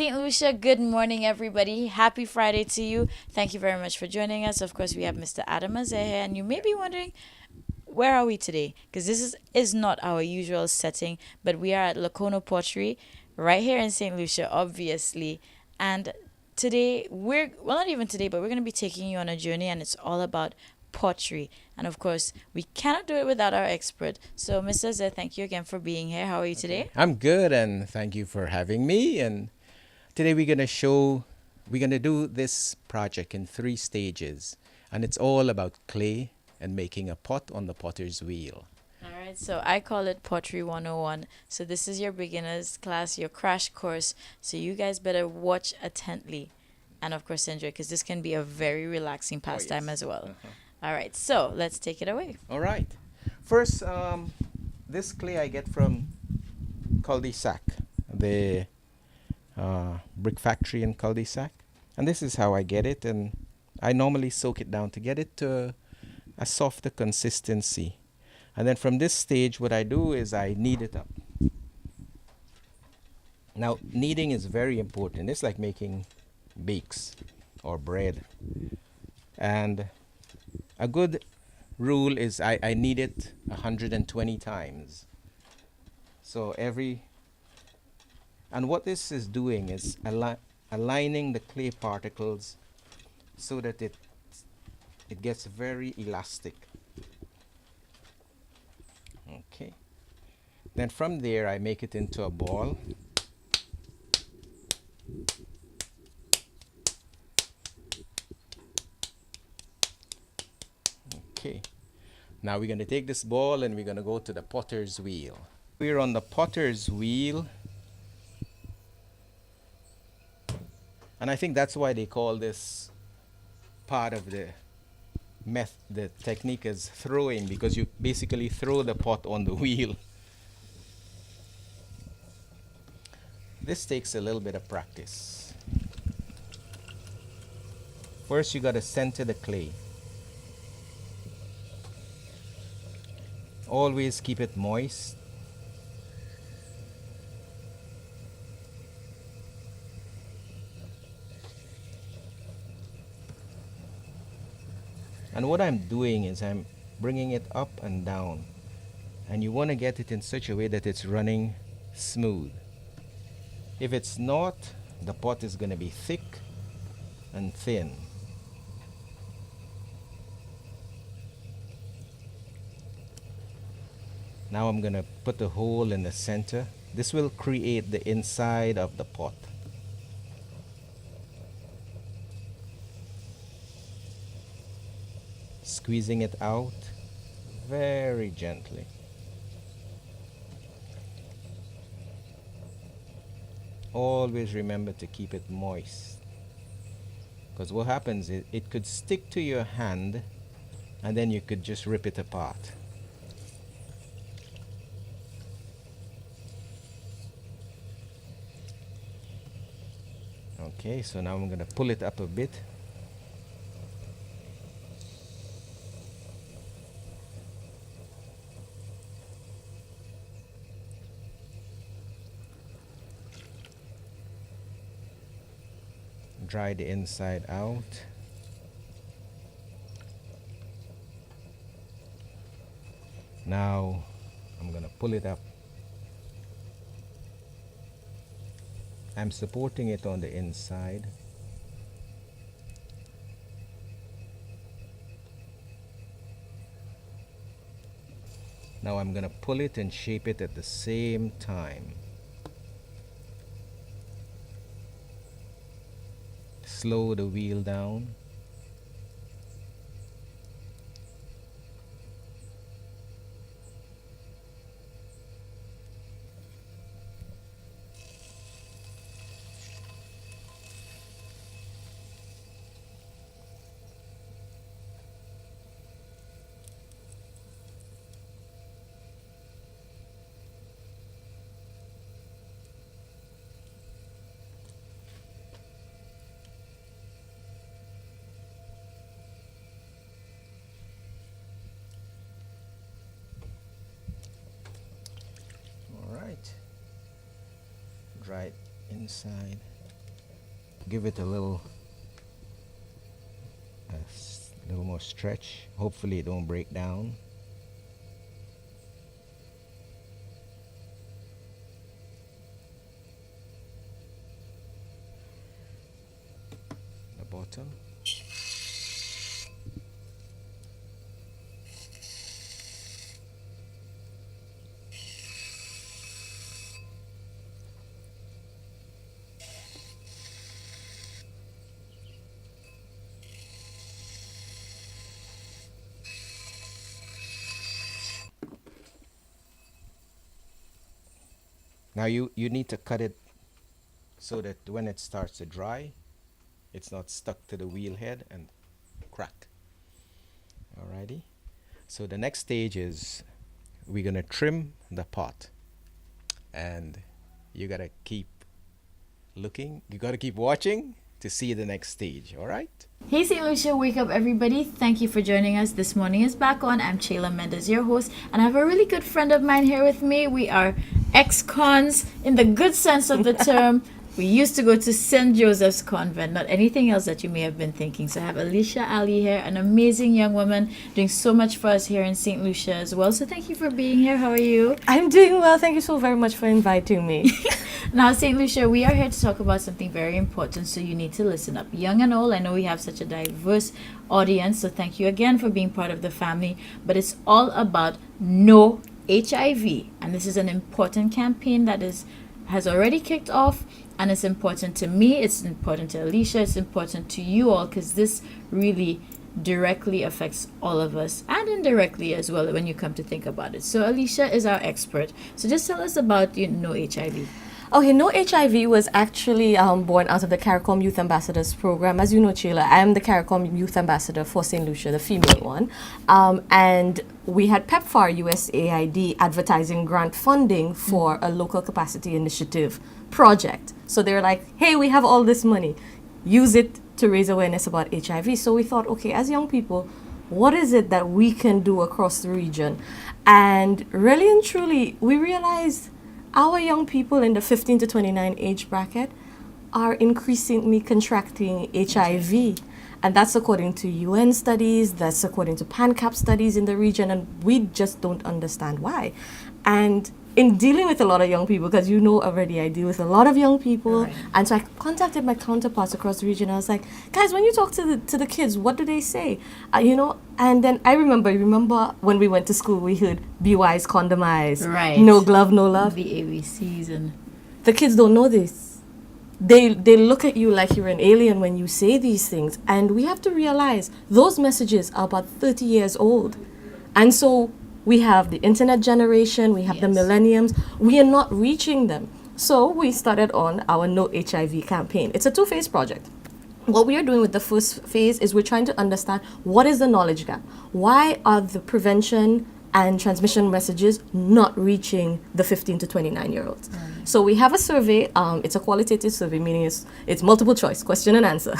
St. Lucia, good morning, everybody. Happy Friday to you. Thank you very much for joining us. Of course, we have Mr. Adam Azehe, and you may be wondering, where are we today? Because this is not our usual setting, but we are at Lacono Pottery, right here in St. Lucia, obviously. And today, well, not even today, but we're going to be taking you on a journey, and it's all about pottery. And of course, we cannot do it without our expert. So, Mr. Zed, thank you again for being here. How are you today? I'm good and thank you for having me. And today we're going to do this project in three stages. And it's all about clay and making a pot on the potter's wheel. All right, so I call it Pottery 101. So this is your beginners class, your crash course. So you guys better watch attentively and of course enjoy because this can be a very relaxing pastime as well. All right, so let's take it away. All right. First, this clay I get from Cul-de-sac, the brick factory in Cul-de-sac. And this is how I get it. And I normally soak it down to get it to a softer consistency. And then from this stage, what I do is I knead it up. Now, kneading is very important. It's like making bakes or bread. And a good rule is I knead it 120 times. So and what this is doing is aligning the clay particles so that it gets very elastic. Okay. Then from there I make it into a ball. Okay. Now we're going to take this ball and we're going to go to the potter's wheel. We're on the potter's wheel. And I think that's why they call this part of the technique is throwing, because you basically throw the pot on the wheel. This takes a little bit of practice. First you got to center the clay. Always keep it moist. And what I'm doing is I'm bringing it up and down. And you want to get it in such a way that it's running smooth. If it's not, the pot is going to be thick and thin. Now I'm going to put a hole in the center. This will create the inside of the pot. Squeezing it out very gently. Always remember to keep it moist, because what happens is it could stick to your hand and then you could just rip it apart. Okay, so now I'm going to pull it up a bit. Dry the inside out. Now I'm going to pull it up. I'm supporting it on the inside. Now I'm going to pull it and shape it at the same time. Slow the wheel down. All right. Right inside. give it a little more stretch. Hopefully it don't break down. The bottom. Now you need to cut it so that when it starts to dry, it's not stuck to the wheel head and crack. Alrighty. So the next stage is we're gonna trim the pot, and you gotta keep looking. You gotta keep watching to see the next stage. All right. Hey St. Lucia, wake up everybody. Thank you for joining us. This morning is back on. I'm Chayla Mendez, your host, and I have a really good friend of mine here with me. We are ex-cons in the good sense of the term. We used to go to St. Joseph's Convent, not anything else that you may have been thinking. So I have Alicia Ali here, an amazing young woman doing so much for us here in St. Lucia as well. So thank you for being here. How are you? I'm doing well. Thank you so very much for inviting me. Now, St. Lucia, we are here to talk about something very important, so you need to listen up. Young and old, I know we have such a diverse audience, so thank you again for being part of the family. But it's all about No HIV. And this is an important campaign that has already kicked off. And it's important to me, it's important to Alicia, it's important to you all, because this really directly affects all of us and indirectly as well when you come to think about it. So Alicia is our expert. So just tell us about No HIV. Okay, No HIV was actually born out of the CARICOM Youth Ambassadors Program. As you know, Chayla, I am the CARICOM Youth Ambassador for St. Lucia, the female one. And we had PEPFAR USAID advertising grant funding for a local capacity initiative project. So they're like, hey, we have all this money. Use it to raise awareness about HIV. So we thought, okay, as young people, what is it that we can do across the region? And really and truly, we realized our young people in the 15 to 29 age bracket are increasingly contracting HIV. And that's according to UN studies, that's according to PANCAP studies in the region, and we just don't understand why. And in dealing with a lot of young people, because you know already I deal with a lot of young people, Right. and so I contacted my counterparts across the region. I was like, guys, when you talk to the kids, what do they say? And then I remember when we went to school, we heard be wise, condomize, Right. no glove, no love. The ABCs and... The kids don't know this. They look at you like you're an alien when you say these things. And we have to realize those messages are about 30 years old. And so we have the internet generation, we have the Yes. millenniums. We are not reaching them. So we started on our No HIV campaign. It's a 2-phase project. What we are doing with the first phase is we're trying to understand what is the knowledge gap. Why are the prevention and transmission messages not reaching the 15 to 29-year-olds? So we have a survey. It's a qualitative survey, meaning it's multiple choice, question and answer.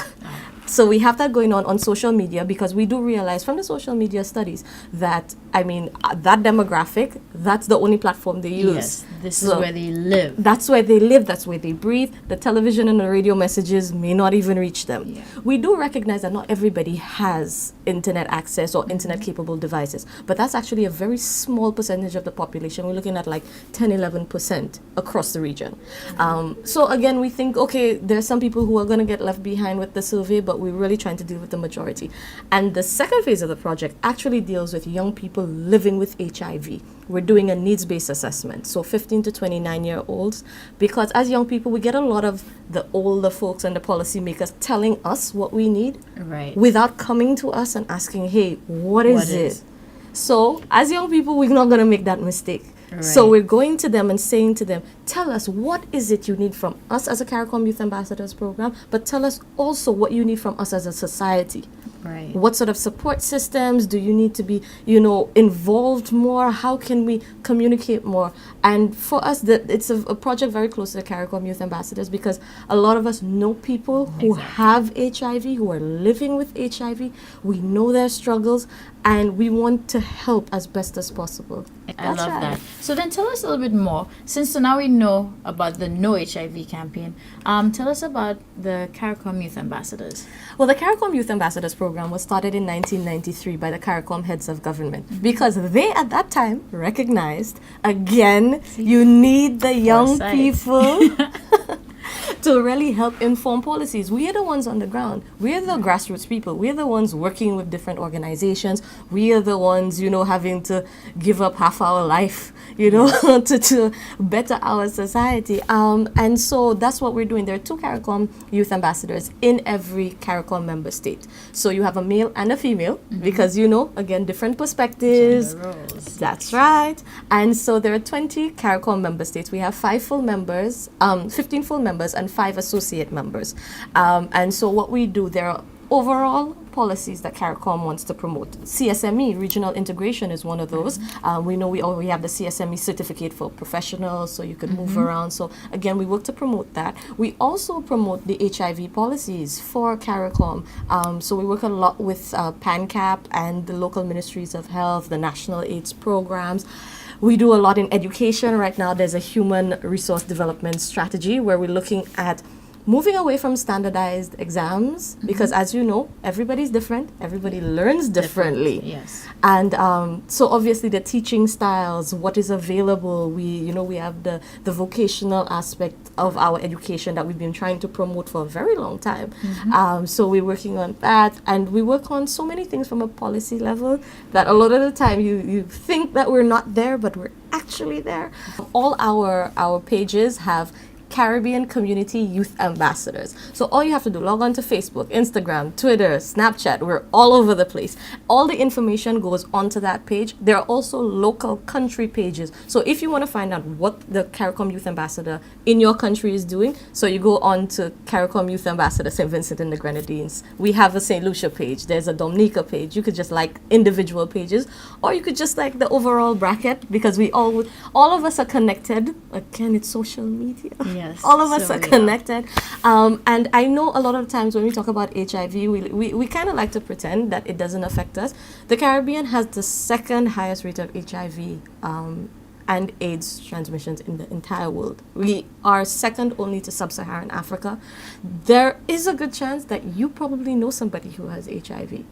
So we have that going on social media, because we do realize from the social media studies that, that demographic, that's the only platform they use. Yes, this is So where they live. that's where they live, that's where they breathe. The television and the radio messages may not even reach them. Yeah. We do recognize that not everybody has internet access or internet capable devices, but that's actually a very small percentage of the population. We're looking at like 10-11% across the region. So again, we think, okay, there's some people who are going to get left behind with the survey, but we're really trying to deal with the majority. And the second phase of the project actually deals with young people living with HIV. We're doing a needs-based assessment, so 15 to 29-year-olds, because as young people, we get a lot of the older folks and the policymakers telling us what we need Right. without coming to us and asking, hey, what is What it? is? So as young people, we're not going to make that mistake. So Right. we're going to them and saying to them, tell us what is it you need from us as a CARICOM Youth Ambassadors Program, but tell us also what you need from us as a society. Right. What sort of support systems do you need to be, involved more? How can we communicate more? And for us, it's a project very close to the CARICOM Youth Ambassadors, because a lot of us know people who have HIV, who are living with HIV. We know their struggles, and we want to help as best as possible. I love that. So then tell us a little bit more. Since now we know about the No HIV campaign, tell us about the CARICOM Youth Ambassadors. Well, the CARICOM Youth Ambassadors program was started in 1993 by the CARICOM heads of government, because they at that time recognized, again, you need the young Foresight. people to really help inform policies. We are the ones on the ground. We are the grassroots people. We are the ones working with different organizations. We are the ones, having to give up half our life, to better our society. And so that's what we're doing. There are 2 CARICOM youth ambassadors in every CARICOM member state. So you have a male and a female, because, again, different perspectives. Gender roles. That's right. And so there are 20 CARICOM member states. We have 5 full members, 15 full members, and 5 associate members. And so what we do, there are overall policies that CARICOM wants to promote. CSME, regional integration, is one of those. We know we have the CSME certificate for professionals, so you could move around. So again, we work to promote that. We also promote the HIV policies for CARICOM. So we work a lot with PANCAP and the local ministries of health, the national AIDS programs. We do a lot in education. Right now, there's a human resource development strategy where we're looking at moving away from standardized exams, because as you know, everybody's different, everybody learns differently. Yes. And so obviously the teaching styles, what is available, we have the vocational aspect of our education that we've been trying to promote for a very long time. So we're working on that, and we work on so many things from a policy level that a lot of the time you think that we're not there, but we're actually there. All our pages have Caribbean Community Youth Ambassadors. So all you have to do, log on to Facebook, Instagram, Twitter, Snapchat. We're all over the place. All the information goes onto that page. There are also local country pages. So if you want to find out what the CARICOM Youth Ambassador in your country is doing, so you go on to CARICOM Youth Ambassador St. Vincent and the Grenadines. We have a St. Lucia page. There's a Dominica page. You could just like individual pages, or you could just like the overall bracket, because all of us are connected. Again, it's social media. Yes. All of us so are we connected. And I know a lot of times when we talk about HIV, we kind of like to pretend that it doesn't affect us. The Caribbean has the second highest rate of HIV and AIDS transmissions in the entire world. We are second only to sub-Saharan Africa. There is a good chance that you probably know somebody who has HIV,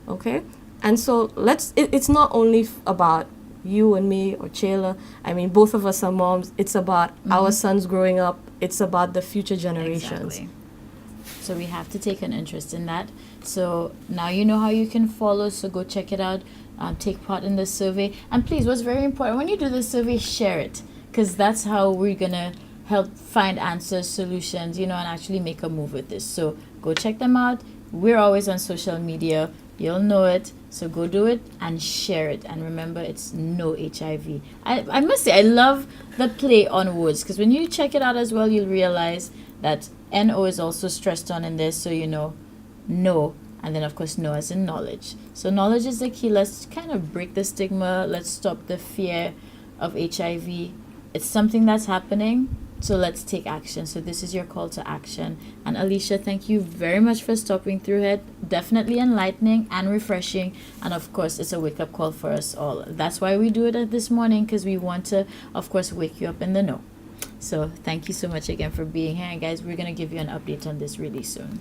okay? And so it's not only about you and me or Chayla. I mean, both of us are moms. It's about our sons growing up. It's about the future generations. Exactly. So we have to take an interest in that. So now you know how you can follow, so go check it out. Take part in the survey. And please, what's very important, when you do the survey, share it, because that's how we're going to help find answers, solutions, and actually make a move with this. So go check them out. We're always on social media. You'll know it. So go do it and share it. And remember, it's no HIV. I must say, I love the play on words, because when you check it out as well, you'll realize that NO is also stressed on in this. So, no. And then, of course, no as in knowledge. So knowledge is the key. Let's kind of break the stigma. Let's stop the fear of HIV. It's something that's happening. So let's take action. So this is your call to action. And Alicia, thank you very much for stopping through it. Definitely enlightening and refreshing. And of course, it's a wake-up call for us all. That's why we do it this morning, because we want to, of course, wake you up in the know. So thank you so much again for being here. And guys, we're going to give you an update on this really soon.